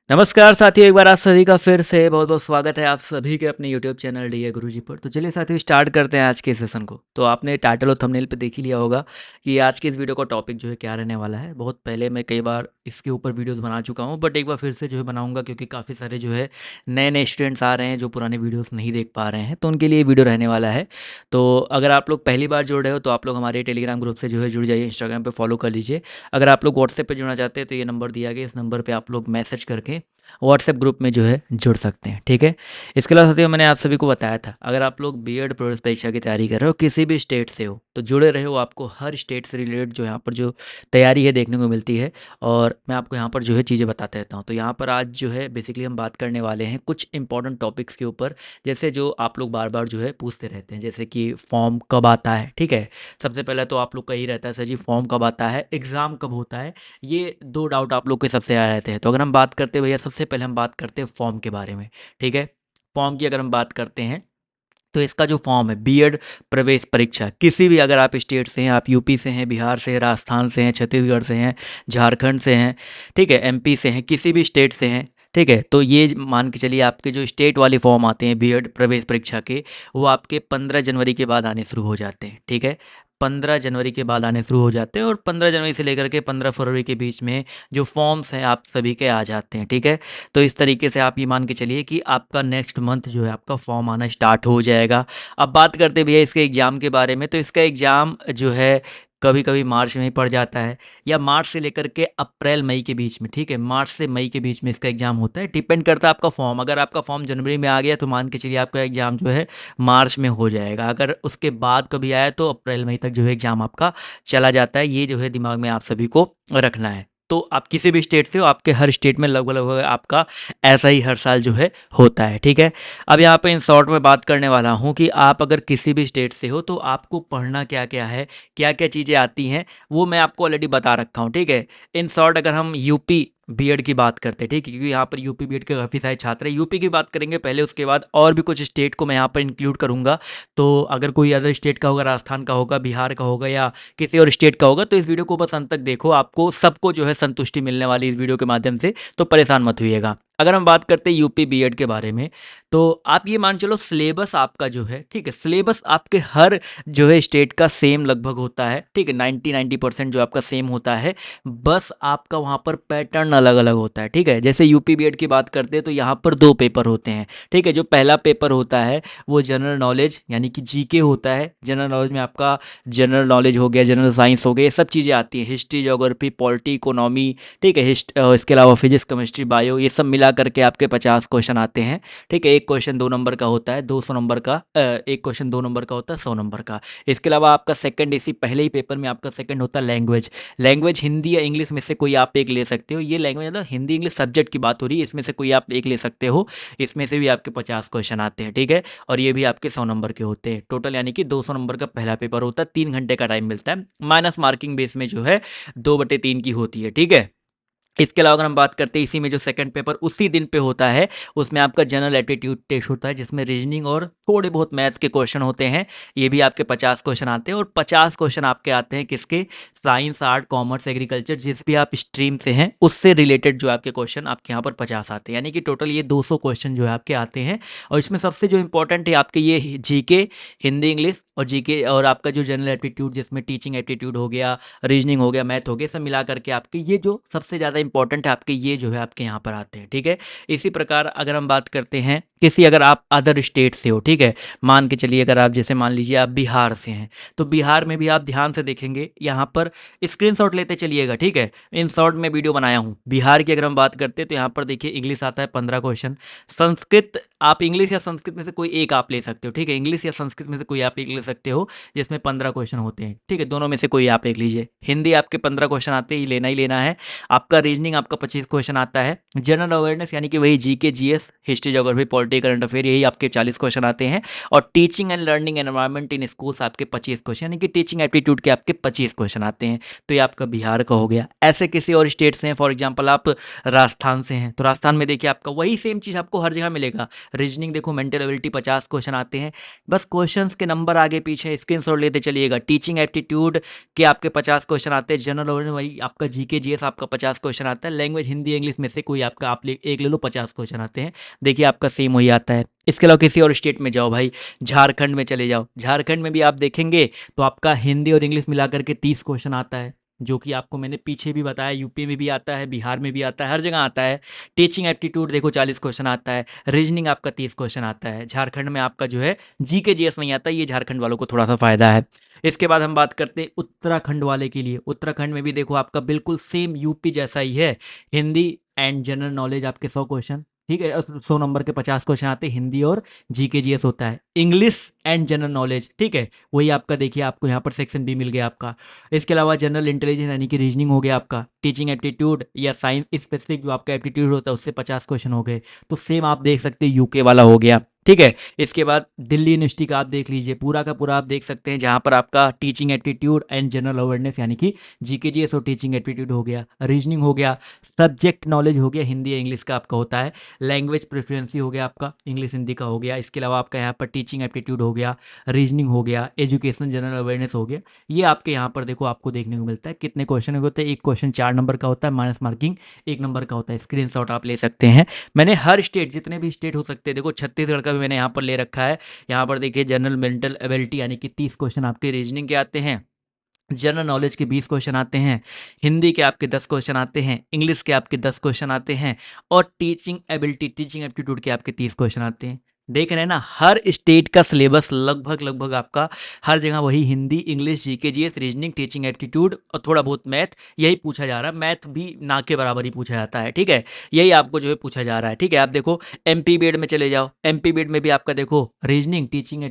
नमस्कार साथियों, एक बार आप सभी का फिर से बहुत बहुत स्वागत है आप सभी के अपने यूट्यूब चैनल डी ए गुरुजी पर। तो चलिए साथियों, स्टार्ट करते हैं आज के सेशन को। तो आपने टाइटल और थंबनेल पे देख ही लिया होगा कि आज के इस वीडियो का टॉपिक जो है क्या रहने वाला है। बहुत पहले मैं कई बार इसके ऊपर वीडियोस बना चुका हूँ, बट एक बार फिर से जो है बनाऊंगा, क्योंकि काफ़ी सारे जो है नए नए स्टूडेंट्स आ रहे हैं जो पुराने वीडियोज़ नहीं देख पा रहे हैं, तो उनके लिए वीडियो रहने वाला है। तो अगर आप लोग पहली बार जुड़ रहे हो तो आप लोग हमारे टेलीग्राम ग्रुप से जो है जुड़ जाइए, इंस्टाग्राम पर फॉलो कर लीजिए। अगर आप लोग व्हाट्सएप पर जुड़ना चाहते हैं तो ये नंबर दिया गया, इस नंबर पर आप लोग मैसेज करके व्हाट्सएप ग्रुप में जो है जुड़ सकते हैं, ठीक है। इसके अलावा साथियों, मैंने आप सभी को बताया था, अगर आप लोग बीएड प्रवेश परीक्षा की तैयारी कर रहे हो, किसी भी स्टेट से हो, तो जुड़े रहे हो। आपको हर स्टेट से रिलेटेड जो यहाँ पर जो तैयारी है देखने को मिलती है, और मैं आपको यहाँ पर जो है चीज़ें बताता रहता हूँ। तो यहाँ पर आज जो है बेसिकली हम बात करने वाले हैं कुछ इंपॉर्टेंट टॉपिक्स के ऊपर, जैसे जो आप लोग बार बार जो है पूछते रहते हैं, जैसे कि फॉर्म कब आता है, ठीक है। सबसे पहले तो आप लोग का ही रहता है, सर जी फॉर्म कब आता है, एग्ज़ाम कब होता है। ये दो डाउट आप लोग के सबसे आ रहते हैं। तो अगर हम बात करते हैं भैया, सबसे पहले हम बात करते हैं फॉर्म के बारे में, ठीक है। फॉर्म की अगर हम बात करते हैं तो इसका जो फॉर्म है बीएड प्रवेश परीक्षा, किसी भी अगर आप स्टेट से हैं, आप यूपी से हैं, बिहार से हैं, राजस्थान से हैं, छत्तीसगढ़ से हैं, झारखंड से हैं, ठीक है, एमपी से हैं, किसी भी स्टेट से हैं, ठीक है। तो ये मान के चलिए आपके जो स्टेट वाले फॉर्म आते हैं बीएड प्रवेश परीक्षा के, वो आपके 15 जनवरी के बाद आने शुरू हो जाते हैं, ठीक है। 15 जनवरी के बाद आने शुरू हो जाते हैं, और 15 जनवरी से लेकर के 15 फरवरी के बीच में जो फॉर्म्स हैं आप सभी के आ जाते हैं, ठीक है। तो इस तरीके से आप ये मान के चलिए कि आपका नेक्स्ट मंथ जो है आपका फॉर्म आना स्टार्ट हो जाएगा। अब बात करते भैया इसके एग्ज़ाम के बारे में, तो इसका एग्ज़ाम जो है कभी कभी मार्च में ही पड़ जाता है, या मार्च से लेकर के अप्रैल मई के बीच में, ठीक है। मार्च से मई के बीच में इसका एग्ज़ाम होता है, डिपेंड करता है आपका फॉर्म। अगर आपका फॉर्म जनवरी में आ गया तो मान के चलिए आपका एग्ज़ाम जो है मार्च में हो जाएगा। अगर उसके बाद कभी आया तो अप्रैल मई तक जो है एग्ज़ाम आपका चला जाता है। ये जो है दिमाग में आप सभी को रखना है। तो आप किसी भी स्टेट से हो, आपके हर स्टेट में लगभग लगभग आपका ऐसा ही हर साल जो है होता है, ठीक है। अब यहाँ पे इन शॉर्ट में बात करने वाला हूँ कि आप अगर किसी भी स्टेट से हो तो आपको पढ़ना क्या क्या है, क्या क्या चीज़ें आती हैं, वो मैं आपको ऑलरेडी बता रखा हूँ, ठीक है। इन शॉर्ट अगर हम यूपी बीएड की बात करते हैं, ठीक है, क्योंकि यहाँ पर यूपी बीएड के काफ़ी सारे छात्र हैं, यूपी की बात करेंगे पहले, उसके बाद और भी कुछ स्टेट को मैं यहाँ पर इंक्लूड करूँगा। तो अगर कोई अदर स्टेट का होगा, राजस्थान का होगा, बिहार का होगा, या किसी और स्टेट का होगा, तो इस वीडियो को बस अंत तक देखो, आपको सबको जो है संतुष्टि मिलने वाली इस वीडियो के माध्यम से, तो परेशान मत होइएगा। अगर हम बात करते हैं यूपी बीएड के बारे में, तो आप ये मान चलो सिलेबस आपका जो है, ठीक है, सिलेबस आपके हर जो है स्टेट का सेम लगभग होता है, ठीक है, 90% जो आपका सेम होता है। बस आपका वहाँ पर पैटर्न अलग अलग होता है, ठीक है। जैसे यूपी बीएड की बात करते हैं तो यहाँ पर दो पेपर होते हैं, ठीक है। जो पहला पेपर होता है वो जनरल नॉलेज यानी कि जीके होता है। जनरल नॉलेज में आपका जनरल नॉलेज हो गया, जनरल साइंस हो गया, ये सब चीज़ें आती हैं, हिस्ट्री, ज्योग्राफी, पॉलिटी, इकोनॉमी, ठीक है, इसके अलावा फिजिक्स, केमिस्ट्री, बायो, ये सब मिला करके आपके 50 क्वेश्चन आते हैं, ठीक है। एक क्वेश्चन 2 नंबर का होता है, 200 नंबर का, एक क्वेश्चन 2 नंबर का होता है, 100 नंबर का। इसके अलावा आपका सेकंड, इसी पहले ही पेपर में आपका सेकंड होता है लैंग्वेज। लैंग्वेज हिंदी या इंग्लिश में से कोई आप एक ले सकते हो। ये लैंग्वेज मतलब हिंदी इंग्लिश सब्जेक्ट की बात हो रही है, इसमें से कोई आप एक ले सकते हो। इसमें से भी आपके 50 क्वेश्चन आते हैं, ठीक है। और ये भी आपके 100 नंबर के होते हैं टोटल, यानी कि 200 नंबर का पहला पेपर होता है, 3 घंटे का टाइम मिलता है, माइनस मार्किंग बेस में जो है 2/3 की होती है, ठीक है। इसके अलावा अगर हम बात करते हैं इसी में जो सेकंड पेपर उसी दिन पे होता है, उसमें आपका जनरल एप्टीट्यूड टेस्ट होता है, जिसमें रीजनिंग और थोड़े बहुत मैथ्स के क्वेश्चन होते हैं। ये भी आपके 50 क्वेश्चन आते हैं, और 50 क्वेश्चन आपके आते हैं किसके, साइंस, आर्ट, कॉमर्स, एग्रीकल्चर, जिस भी आप स्ट्रीम से हैं उससे रिलेटेड जो आपके क्वेश्चन आपके यहाँ पर 50 आते हैं, यानी कि टोटल ये 200 क्वेश्चन जो है आपके आते हैं। और इसमें सबसे जो इंपॉर्टेंट है आपके ये जीके, हिंदी इंग्लिश और जीके, और आपका जो जनरल एप्टीट्यूड जिसमें टीचिंग एप्टीट्यूड हो गया, रीजनिंग हो गया, मैथ हो गया, सब मिला करके आपके ये जो सबसे ज़्यादा इंपॉर्टेंट है आपके ये जो है आपके यहाँ पर आते हैं, ठीक है। इसी प्रकार अगर हम बात करते हैं किसी, अगर आप अदर स्टेट से हो, ठीक है, मान के चलिए अगर आप जैसे मान लीजिए आप बिहार से हैं, तो बिहार में भी आप ध्यान से देखेंगे यहाँ पर स्क्रीनशॉट लेते चलिएगा, ठीक है। इन शॉर्ट में वीडियो बनाया हूँ। बिहार की अगर हम बात करते हैं तो यहाँ पर देखिए इंग्लिश आता है 15 क्वेश्चन, संस्कृत, आप इंग्लिश या संस्कृत में से कोई एक आप ले सकते हो, ठीक है, इंग्लिश या संस्कृत में से कोई आप एक ले सकते हो, जिसमें 15 क्वेश्चन होते हैं, ठीक है, दोनों में से कोई आप एक लीजिए। हिंदी आपके 15 क्वेश्चन आते हैं, ये लेना ही लेना है। आपका रीजनिंग आपका 25 क्वेश्चन आता है। जनरल अवेयरनेस यानी कि वही GK, GS, history, geography, polity, current affair, यही आपके 40 क्वेश्चन आते हैं। और teaching and learning environment in schools आपके 25 क्वेश्चन, यानी कि टीचिंग एप्टीट्यूड के आपके 25 क्वेश्चन आते हैं। तो ये आपका बिहार का हो गया। ऐसे किसी और स्टेट से हैं, फॉर एग्जाम्पल आप राजस्थान से हैं, तो राजस्थान में देखिए आपका वही सेम चीज़ आपको हर जगह मिलेगा। रीजनिंग देखो, मेंटल एबिलिटी 50 क्वेश्चन आते हैं, बस क्वेश्चंस के नंबर आगे आगे पीछे स्क्रीनशॉट लेते चलिएगा। टीचिंग एप्टीट्यूड के आपके 50 क्वेश्चन आते हैं, जनरल नॉलेज वही आपका जीके जीएस आपका 50 क्वेश्चन आता है, लैंग्वेज हिंदी इंग्लिश में से कोई आपका आप एक ले लो 50 क्वेश्चन आते हैं। देखिए आपका सेम वही आता है। इसके अलावा किसी और स्टेट में जाओ भाई, झारखंड में चले जाओ, झारखंड में भी आप देखेंगे तो आपका हिंदी और इंग्लिश मिला करके 30 क्वेश्चन आता है, जो कि आपको मैंने पीछे भी बताया, यूपी में भी आता है, बिहार में भी आता है, हर जगह आता है। टीचिंग एप्टीट्यूड देखो 40 क्वेश्चन आता है, रीजनिंग आपका 30 क्वेश्चन आता है। झारखंड में आपका जो है जीके जीएस नहीं आता, ये झारखंड वालों को थोड़ा सा फायदा है। इसके बाद हम बात करते हैं उत्तराखंड वाले के लिए। उत्तराखंड में भी देखो आपका बिल्कुल सेम यूपी जैसा ही है, हिंदी एंड जनरल नॉलेज आपके 100 क्वेश्चन, ठीक है, 100 नंबर के 50 क्वेश्चन आते हैं, हिंदी और जीके जीएस होता है। इंग्लिश एंड जनरल नॉलेज, ठीक है, वही आपका देखिए आपको यहाँ पर सेक्शन बी मिल गया आपका। इसके अलावा जनरल इंटेलिजेंस यानी कि रीजनिंग हो गया आपका। टीचिंग एप्टीट्यूड या साइंस स्पेसिफिक जो आपका एप्टीट्यूड होता है उससे 50 क्वेश्चन हो गए, तो सेम आप देख सकते हैं यूके वाला हो गया, ठीक है। इसके बाद दिल्ली यूनिवर्सिटी का आप देख लीजिए, पूरा का पूरा आप देख सकते हैं, जहाँ पर आपका teaching aptitude and general awareness यानी कि जीके जीएस और टीचिंग एप्टीट्यूड हो गया, रीजनिंग हो गया, सब्जेक्ट नॉलेज हो गया, हिंदी या इंग्लिश का आपका होता है, लैंग्वेज प्रेफरेंसी हो गया आपका, इंग्लिश हिंदी का हो गया। इसके अलावा आपका यहाँ पर टीचिंग एप्टीट्यूड हो गया, रीजनिंग हो गया, एजुकेशन जनरल अवेयरनेस हो गया। ये आपके यहाँ पर देखो आपको देखने को मिलता है। कितने क्वेश्चन होते हैं? एक क्वेश्चन 4 नंबर का होता है, माइनस मार्किंग 1 नंबर का होता है। स्क्रीनशॉट आप ले सकते हैं। मैंने हर स्टेट, जितने भी स्टेट हो सकते हैं, देखो छत्तीसगढ़ का भी मैंने यहाँ पर ले रखा है। यहाँ पर देखिए जनरल मेंटल एबिलिटी यानी कि 30 क्वेश्चन आपके रीजनिंग के आते हैं, जनरल नॉलेज के 20 क्वेश्चन आते हैं, हिंदी के आपके 10 क्वेश्चन आते हैं, इंग्लिश के आपके 10 क्वेश्चन आते हैं, और टीचिंग एबिलिटी टीचिंग एप्टीट्यूड के आपके 30 क्वेश्चन आते हैं। देख रहे हैं ना, हर स्टेट का सिलेबस लगभग लगभग आपका हर जगह वही, Hindi English GK GS reasoning teaching aptitude और थोड़ा बहुत मैथ, यही पूछा जा रहा है। मैथ भी ना के बराबर ही पूछा जाता है, ठीक है, यही आपको जो है पूछा जा रहा है, ठीक है। आप देखो एमपी बीएड में चले जाओ, एमपी बीएड में भी आपका देखो reasoning teaching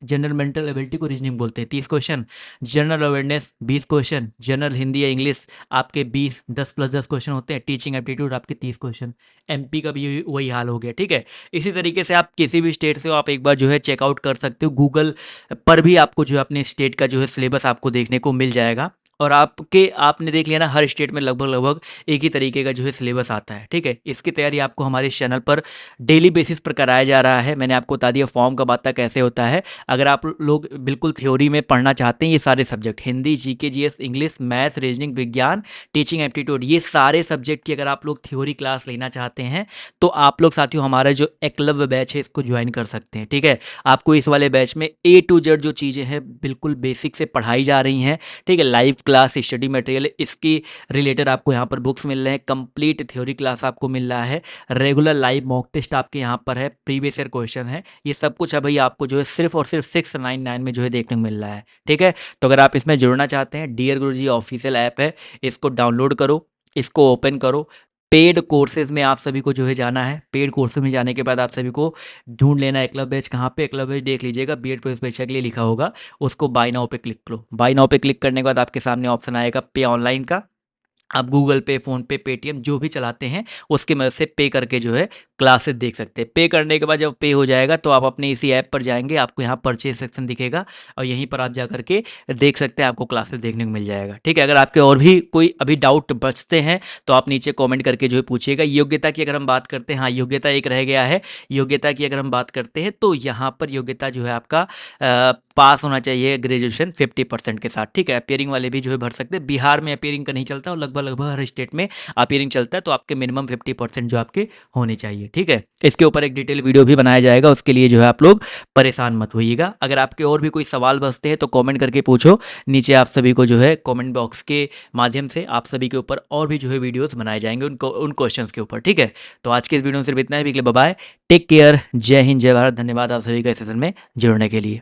general mental ability को रीजनिंग बोलते हैं, 30 question, general awareness 20 question, general Hindi या इंग्लिश आपके 20 10 + 10 क्वेश्चन होते हैं, टीचिंग एप्टीट्यूड आपके 30 क्वेश्चन। एमपी का भी वही हाल हो गया, ठीक है। इसी तरीके से आप किसी भी स्टेट से हो, आप एक बार जो है चेकआउट कर सकते हो, गूगल पर भी आपको जो है अपने स्टेट का जो है सिलेबस आपको देखने को मिल जाएगा। और आपने देख लिया ना, हर स्टेट में लगभग लगभग एक ही तरीके का जो है सिलेबस आता है, ठीक है। इसकी तैयारी आपको हमारे इस चैनल पर डेली बेसिस पर कराया जा रहा है। मैंने आपको बता दिया फॉर्म का बाता कैसे होता है। अगर आप लोग बिल्कुल थ्योरी में पढ़ना चाहते हैं, ये सारे subject Hindi GK GS English math reasoning विज्ञान टीचिंग एप्टीट्यूड, ये सारे सब्जेक्ट की अगर आप लोग थ्योरी क्लास लेना चाहते हैं, तो आप लोग साथियों हमारा जो एकलव्य बैच है इसको ज्वाइन कर सकते हैं, ठीक है। आपको इस वाले बैच में A to Z जो चीज़ें हैं बिल्कुल बेसिक से पढ़ाई जा रही हैं, ठीक है। लाइव क्लास स्टडी मटेरियल इसकी रिलेटेड आपको यहाँ पर बुक्स मिल रहे हैं, कंप्लीट थ्योरी क्लास आपको मिल रहा है, रेगुलर लाइव मॉक टेस्ट आपके यहाँ पर है, प्रीवियस ईयर क्वेश्चन है, ये सब कुछ अभी आपको जो है सिर्फ और सिर्फ 699 में जो है देखने को मिल रहा है, ठीक है। तो अगर आप इसमें जुड़ना चाहते हैं, डियर गुरुजी ऑफिशियल ऐप है, इसको डाउनलोड करो, इसको ओपन करो। पेड कोर्सेज में आप सभी को जो है जाना है। पेड कोर्सेज में जाने के बाद आप सभी को ढूंढ लेना है एकलव्य बैच कहाँ पे। एकलव्य बैच देख लीजिएगा, बीएड पुलिस परीक्षा के लिए लिखा होगा, उसको बाय नाउ पे क्लिक करो। बाय नाउ पे क्लिक करने के बाद आपके सामने ऑप्शन आएगा पे ऑनलाइन का। आप गूगल पे फ़ोनपे पेटीएम जो भी चलाते हैं उसकी मदद से पे करके जो है क्लासेस देख सकते हैं। पे करने के बाद जब पे हो जाएगा तो आप अपने इसी ऐप पर जाएंगे, आपको यहाँ परचेज सेक्शन दिखेगा और यहीं पर आप जा करके देख सकते हैं, आपको क्लासेस देखने को मिल जाएगा, ठीक है। अगर आपके और भी कोई अभी डाउट बचते हैं तो आप नीचे कमेंट करके जो है पूछिएगा। योग्यता की अगर हम बात करते हैं, हाँ योग्यता एक रह गया है। योग्यता की अगर हम बात करते हैं तो यहाँ पर योग्यता जो है आपका पास होना चाहिए ग्रेजुएशन 50% के साथ, ठीक है। अपियरिंग वाले भी जो है भर सकते हैं। बिहार में अपियरिंग का नहीं चलता और लगभग लगभग हर स्टेट में अपियरिंग चलता है, तो आपके मिनिमम 50% जो आपके होने चाहिए, ठीक है। इसके ऊपर एक डिटेल वीडियो भी बनाया जाएगा, उसके लिए जो है आप लोग परेशान मत होइएगा। अगर आपके और भी कोई सवाल बचते हैं तो कॉमेंट करके पूछो, नीचे आप सभी को जो है कॉमेंट बॉक्स के माध्यम से आप सभी के ऊपर और भी जो है वीडियोज़ बनाए जाएंगे उन क्वेश्चन के ऊपर, ठीक है। तो आज के इस वीडियो में सिर्फ इतना है। बाय, टेक केयर, जय हिंद जय भारत। धन्यवाद आप सभी का इस सेशन में जुड़ने के लिए।